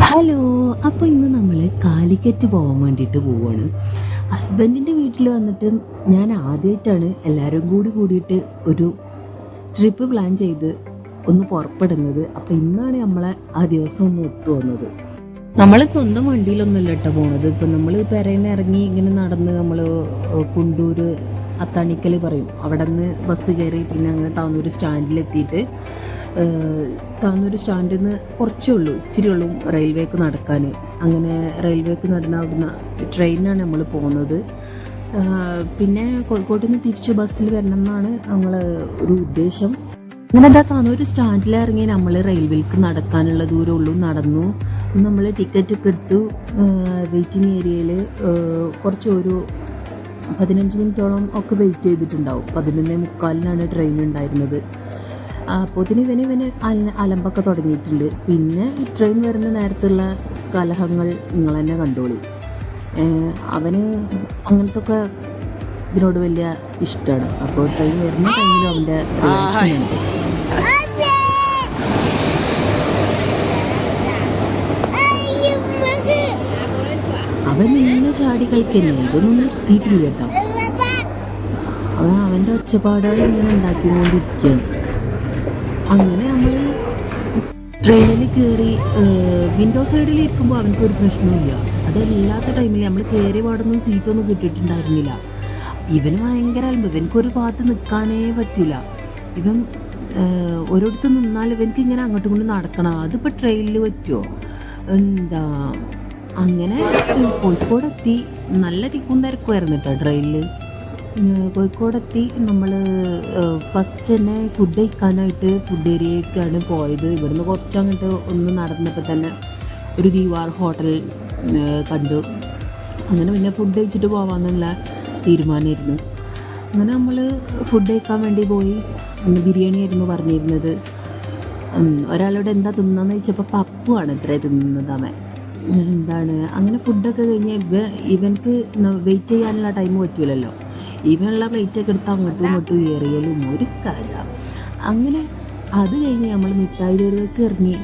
Hello. അപ്പോൾ ഇന്ന് നമ്മൾ കാലിക്കറ്റ് പോകാൻ വേണ്ടിയിട്ട് പോവുകയാണ്. ഹസ്ബൻഡിൻ്റെ വീട്ടിൽ വന്നിട്ട് ഞാൻ ആദ്യമായിട്ടാണ് എല്ലാവരും കൂടിയിട്ട് ഒരു ട്രിപ്പ് പ്ലാൻ ചെയ്ത് ഒന്ന് പുറപ്പെടുന്നത്. അപ്പോൾ ഇന്നാണ് നമ്മളെ ആ ദിവസം ഒന്ന് ഒത്തു വന്നത്. നമ്മൾ സ്വന്തം വണ്ടിയിലൊന്നുമല്ല കേട്ടോ പോണത്. ഇപ്പം നമ്മൾ പെരേന്ന് ഇറങ്ങി ഇങ്ങനെ നടന്ന് നമ്മൾ കുണ്ടൂർ അത്താണിക്കൽ പറയും, അവിടെ നിന്ന് ബസ് കയറി പിന്നെ അങ്ങനെ താന്നൂർ സ്റ്റാൻഡിലെത്തിയിട്ട് താന്നൂർ സ്റ്റാൻഡിൽ നിന്ന് കുറച്ചേ ഉള്ളൂ, ഇച്ചിരി ഉള്ളൂ റെയിൽവേക്ക് നടക്കാൻ. അങ്ങനെ റെയിൽവേക്ക് നടന്ന അവിടുന്ന് ട്രെയിനിനാണ് നമ്മൾ പോകുന്നത്. പിന്നെ കോഴിക്കോട്ട് നിന്ന് തിരിച്ച് ബസ്സിൽ വരണം എന്നാണ് നമ്മൾ ഒരു ഉദ്ദേശം. അങ്ങനെ എന്താ താന്നൂർ സ്റ്റാൻഡിലിറങ്ങി നമ്മൾ റെയിൽവേക്ക് നടക്കാനുള്ള ദൂരമുള്ളൂ. നടന്നു. നമ്മൾ ടിക്കറ്റൊക്കെ എടുത്തു. വെയിറ്റിംഗ് ഏരിയയിൽ കുറച്ച് ഒരു 15 മിനിറ്റോളം ഒക്കെ വെയിറ്റ് ചെയ്തിട്ടുണ്ടാവും. 11:45 ട്രെയിൻ ഉണ്ടായിരുന്നത്. അപ്പോൾ ഇവന് അലമ്പൊക്കെ തുടങ്ങിയിട്ടുണ്ട്. പിന്നെ ട്രെയിൻ വരുന്ന നേരത്തുള്ള കലഹങ്ങൾ നിങ്ങൾ തന്നെ കണ്ടോളി. അവന് അങ്ങനത്തെ ഒക്കെ ഇതിനോട് വലിയ ഇഷ്ടമാണ്. അപ്പോൾ ട്രെയിൻ വരുന്ന ടൈമിലും അവൻ്റെ റിയാക്ഷൻ ഉണ്ട്. അവൻ ഇങ്ങനെ ചാടി കളിക്കന്നെ, ഇതൊന്നും നിർത്തിയിട്ടില്ല കേട്ടോ. അവൻ്റെ ഒച്ചപ്പാടുകൾ ഇങ്ങനെ ഉണ്ടാക്കിക്കൊണ്ടിരിക്കുകയാണ്. അങ്ങനെ നമ്മൾ ട്രെയിനിൽ കയറി വിൻഡോ സൈഡിൽ ഇരിക്കുമ്പോൾ അവനക്കൊരു പ്രശ്നമില്ല. അതല്ലാത്ത ടൈമിൽ നമ്മൾ കയറി പാടൊന്നും സീറ്റൊന്നും കിട്ടിയിട്ടുണ്ടായിരുന്നില്ല. ഇവന് ഭയങ്കര അലമ്പ്. ഇവനക്കൊരു ഭാഗത്ത് നിൽക്കാനേ പറ്റില്ല. ഇവൻ ഒരിടത്ത് നിന്നാൽ ഇവനക്ക് ഇങ്ങനെ അങ്ങോട്ടും കൊണ്ട് നടക്കണം. അതിപ്പോൾ ട്രെയിനിൽ പറ്റുമോ എന്താ. അങ്ങനെ കോഴിക്കോടെത്തി. നല്ല തിക്കും തിരക്കുമായിരുന്നു കേട്ടോ ട്രെയിനിൽ. കോഴിക്കോടെത്തി. നമ്മൾ ഫസ്റ്റ് തന്നെ ഫുഡ് കഴിക്കാനായിട്ട് ഫുഡ് ഏരിയയ്ക്കാണ് പോയത്. ഇവിടുന്ന് കുറച്ചങ്ങോട്ട് ഒന്ന് നടന്നപ്പോൾ തന്നെ ഒരു ദീവാർ ഹോട്ടൽ കണ്ടു. അങ്ങനെ പിന്നെ ഫുഡ് കഴിച്ചിട്ട് പോകാമെന്നുള്ള തീരുമാനമായിരുന്നു. അങ്ങനെ നമ്മൾ ഫുഡ് കഴിക്കാൻ വേണ്ടി പോയി. ബിരിയാണി ആയിരുന്നു പറഞ്ഞിരുന്നത്. ഒരാളോട് എന്താ തിന്നതെന്ന് ചോദിച്ചപ്പോൾ പപ്പുമാണ് ഇത്രേ തിന്നുന്നത് അവൻ. അങ്ങനെ ഫുഡൊക്കെ കഴിഞ്ഞ് ഇവൻക്ക് വെയിറ്റ് ചെയ്യാനുള്ള ടൈം പറ്റൂലല്ലോ. ഇവനുള്ള പ്ലേറ്റൊക്കെ എടുത്ത് അങ്ങോട്ടും ഇങ്ങോട്ടും ഏറിയലും ഒരു കഥ. അങ്ങനെ അത് കഴിഞ്ഞ് നമ്മൾ മിഠായി തെരുവിലേക്ക് ഇറങ്ങി.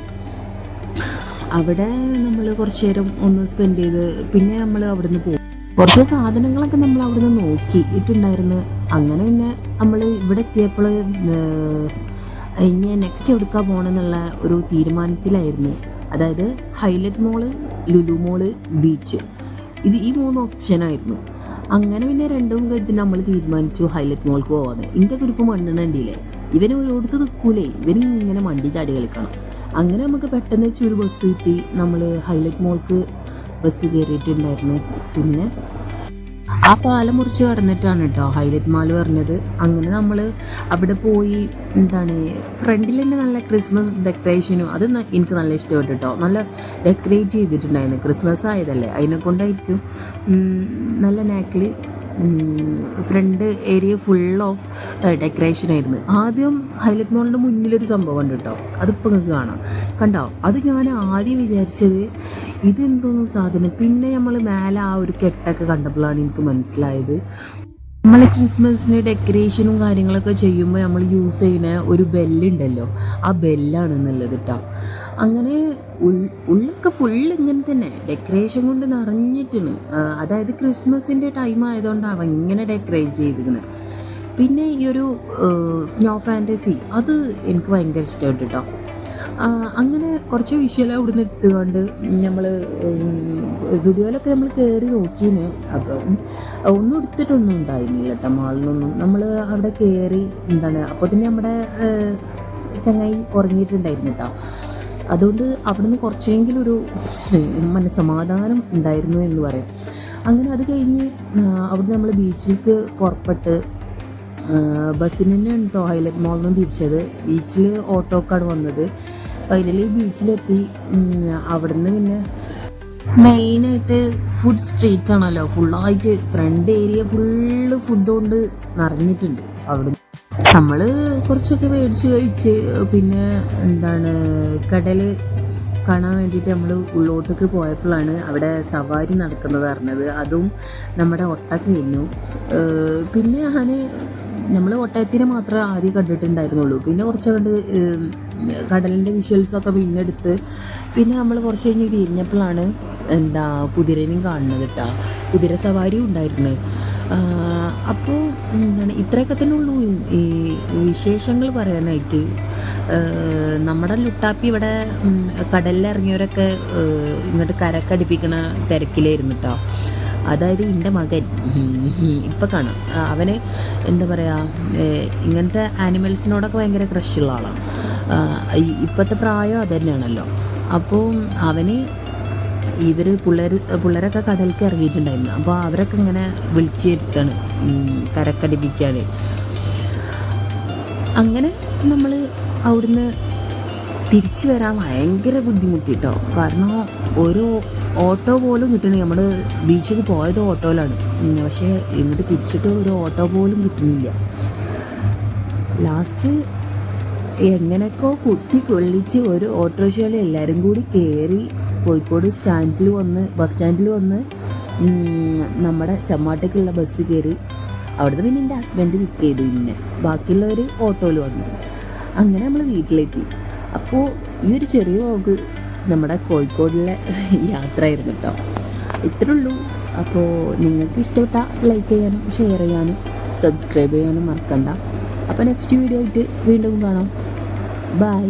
അവിടെ നമ്മൾ കുറച്ച് നേരം ഒന്ന് സ്പെൻഡ് ചെയ്ത് പിന്നെ നമ്മൾ അവിടെ നിന്ന് പോകും. കുറച്ച് സാധനങ്ങളൊക്കെ നമ്മൾ അവിടെ നിന്ന് നോക്കിയിട്ടുണ്ടായിരുന്നു. അങ്ങനെ പിന്നെ നമ്മൾ ഇവിടെ എത്തിയപ്പോൾ ഇനി നെക്സ്റ്റ് എവിടേക്കാണ് പോകണമെന്നുള്ള ഒരു തീരുമാനത്തിലായിരുന്നു. അതായത് ഹൈലൈറ്റ് മോള്, ലുലു മോള്, ബീച്ച്, ഈ 3 ഓപ്ഷനായിരുന്നു. അങ്ങനെ പിന്നെ രണ്ടും കേട്ട് നമ്മൾ തീരുമാനിച്ചു ഹൈലൈറ്റ് മോൾക്ക് പോകാതെ. ഇതിൻ്റെ കുറിപ്പ് മണ്ണെണ്ണണ്ടില്ലേ, ഇവന് ഒരിടത്ത് നിൽക്കൂലേ, ഇവന് ഇങ്ങനെ മണ്ടി ചാടി കളിക്കണം. അങ്ങനെ നമുക്ക് പെട്ടെന്ന് വെച്ചൊരു ബസ് കിട്ടി. നമ്മൾ ഹൈലൈറ്റ് മോൾക്ക് ബസ് കയറിയിട്ടുണ്ടായിരുന്നു. പിന്നെ ആ പാലം മുറിച്ച് കടന്നിട്ടാണ് കേട്ടോ ഹൈലൈറ്റ് മാൾ പറഞ്ഞത്. അങ്ങനെ നമ്മൾ അവിടെ പോയി. ഫ്രണ്ടിൽ തന്നെ നല്ല ക്രിസ്മസ് ഡെക്കറേഷനും അത് എനിക്ക് നല്ല ഇഷ്ടപ്പെട്ടു കേട്ടോ. നല്ല ഡെക്കറേറ്റ് ചെയ്തിട്ടുണ്ടായിരുന്നു. ക്രിസ്മസ് ആയതല്ലേ, അതിനെ കൊണ്ടായിരിക്കും. നല്ല നാക്കിൽ front area full of decoration ആയിരുന്നു. ആദ്യം ഹൈലൈറ്റ് മോളിൻ്റെ മുന്നിലൊരു സംഭവം ഉണ്ട് കേട്ടോ, അതിപ്പോൾ നിങ്ങൾക്ക് കാണാം. കണ്ടോ, അത് ഞാൻ ആദ്യം വിചാരിച്ചത് ഇതെന്തോന്നും സാധനം. പിന്നെ നമ്മൾ മേലെ ആ ഒരു കെട്ടൊക്കെ കണ്ടപ്പോഴാണ് എനിക്ക് മനസ്സിലായത് നമ്മൾ ക്രിസ്മസിന് ഡെക്കറേഷനും കാര്യങ്ങളൊക്കെ ചെയ്യുമ്പോൾ നമ്മൾ യൂസ് ചെയ്യുന്ന ഒരു ബെല്ലുണ്ടല്ലോ, ആ ബെല്ലാണെന്നുള്ളത് കേട്ടോ. അങ്ങനെ ഉള്ളൊക്കെ ഫുള്ള് ഇങ്ങനെ തന്നെ ഡെക്കറേഷൻ കൊണ്ട് നിറഞ്ഞിട്ടാണ്. അതായത് ക്രിസ്മസിൻ്റെ ടൈം ആയതുകൊണ്ടാണ് ഇങ്ങനെ ഡെക്കറേറ്റ് ചെയ്തിരിക്കുന്നത്. പിന്നെ ഈ ഒരു സ്നോ ഫാൻറ്റസി അത് എനിക്ക് ഭയങ്കര ഇഷ്ടപ്പെട്ടു കേട്ടോ. അങ്ങനെ കുറച്ച് വിഷ്വൽ അവിടെ നിന്ന് എടുത്തുകൊണ്ട് നമ്മൾ സ്റ്റുഡിയോയിലൊക്കെ നമ്മൾ കയറി നോക്കിന്. അപ്പം ഒന്നും എടുത്തിട്ടൊന്നും ഉണ്ടായിരുന്നില്ല കേട്ടോ മാളിലൊന്നും. നമ്മൾ അവിടെ കയറി അപ്പോൾ തന്നെ നമ്മുടെ ചങ്ങായി ഉറങ്ങിയിട്ടുണ്ടായിരുന്നു കേട്ടോ. അതുകൊണ്ട് അവിടെ നിന്ന് കുറച്ചെങ്കിലും ഒരു മനസ്സമാധാനം ഉണ്ടായിരുന്നു എന്ന് പറയാം. അങ്ങനെ അത് കഴിഞ്ഞ് അവിടെ നമ്മൾ ബീച്ചിലേക്ക് പുറപ്പെട്ട് ബസ്സിന് തന്നെ ഉണ്ടോ ഹൈലൈറ്റ് മോളിൽ നിന്ന് തിരിച്ചത്. ബീച്ചിൽ ഓട്ടോക്കാണ് വന്നത്. ഫൈനലി ബീച്ചിലെത്തി. അവിടെ നിന്ന് പിന്നെ മെയിനായിട്ട് ഫുഡ് സ്ട്രീറ്റ് ആണല്ലോ, ഫുള്ളായിട്ട് ഫ്രണ്ട് ഏരിയ ഫുള്ള് ഫുഡ് കൊണ്ട് നിറഞ്ഞിട്ടുണ്ട്. അവിടെ നമ്മൾ കുറച്ചൊക്കെ മേടിച്ച് കഴിച്ച് പിന്നെ കടൽ കാണാൻ വേണ്ടിയിട്ട് നമ്മൾ ഉള്ളോട്ടേക്ക് പോയപ്പോഴാണ് അവിടെ സവാരി നടക്കുന്നത് അറിഞ്ഞത്. അതും നമ്മുടെ ഒട്ടൊക്കെ കഴിഞ്ഞു. പിന്നെ ഞാൻ നമ്മൾ ഒട്ടകത്തിനെ മാത്രമേ ആദ്യം കണ്ടിട്ടുണ്ടായിരുന്നുള്ളൂ. പിന്നെ കുറച്ച് കണ്ട് കടലിൻ്റെ വിഷ്വൽസൊക്കെ പിന്നെ എടുത്ത് പിന്നെ നമ്മൾ കുറച്ച് കഴിഞ്ഞ് തിരിഞ്ഞപ്പോഴാണ് കുതിരനെയും കാണുന്നത് കേട്ടോ. കുതിര സവാരിയും ഉണ്ടായിരുന്നു. അപ്പോൾ ഇത്രയൊക്കെ തന്നെ ഉള്ളൂ ഈ വിശേഷങ്ങൾ പറയാനായിട്ട്. നമ്മുടെ ലുട്ടാപ്പി ഇവിടെ കടലിലിറങ്ങിയവരൊക്കെ ഇങ്ങോട്ട് കരക്കടിപ്പിക്കണ തിരക്കിലായിരുന്നു കേട്ടോ. അതായത് എൻ്റെ മകൻ ഇപ്പം കാണാം, അവന് എന്താ പറയുക, ഇങ്ങനത്തെ ആനിമൽസിനോടൊക്കെ ഭയങ്കര ക്രഷുള്ള ആളാണ്. ഇപ്പോഴത്തെ പ്രായം അത് തന്നെയാണല്ലോ. അപ്പോൾ അവന് പിള്ളേരൊക്കെ കടലിലേക്ക് ഇറങ്ങിയിട്ടുണ്ടായിരുന്നു. അപ്പോൾ അവരൊക്കെ ഇങ്ങനെ വിളിച്ചു വരുത്താണ് കരക്കടിപ്പിക്കാൻ. അങ്ങനെ നമ്മൾ അവിടുന്ന് തിരിച്ചു വരാൻ ഭയങ്കര ബുദ്ധിമുട്ടി കേട്ടോ. കാരണം ഒരു ഓട്ടോ പോലും കിട്ടണേ. നമ്മൾ ബീച്ചിൽ പോയത് ഓട്ടോയിലാണ്, പക്ഷേ ഇങ്ങോട്ട് തിരിച്ചിട്ട് ഒരു ഓട്ടോ പോലും കിട്ടുന്നില്ല. ലാസ്റ്റ് എങ്ങനെയൊക്കെ കുത്തി കൊള്ളിച്ച് ഒരു ഓട്ടോറിക്ഷയിൽ എല്ലാവരും കൂടി കയറി കോഴിക്കോട് ബസ് സ്റ്റാൻഡിൽ വന്ന് നമ്മുടെ ചമ്മാട്ടേക്കുള്ള ബസ് കയറി. അവിടുന്ന് പിന്നെ എൻ്റെ ഹസ്ബൻഡ് ബുക്ക് ചെയ്തു. പിന്നെ ബാക്കിയുള്ളവർ ഓട്ടോയിൽ വന്നു. അങ്ങനെ നമ്മൾ വീട്ടിലെത്തി. അപ്പോൾ ഈ ഒരു ചെറിയ വ്ലോഗ് നമ്മുടെ കോഴിക്കോടിലെ യാത്രയായിരുന്നു കേട്ടോ. ഇത്രേ ഉള്ളൂ. അപ്പോൾ നിങ്ങൾക്ക് ഇഷ്ടപ്പെട്ടാൽ ലൈക്ക് ചെയ്യാനും ഷെയർ ചെയ്യാനും സബ്സ്ക്രൈബ് ചെയ്യാനും മറക്കണ്ട. അപ്പോൾ നെക്സ്റ്റ് വീഡിയോ ആയിട്ട് വീണ്ടും കാണാം. ബൈ.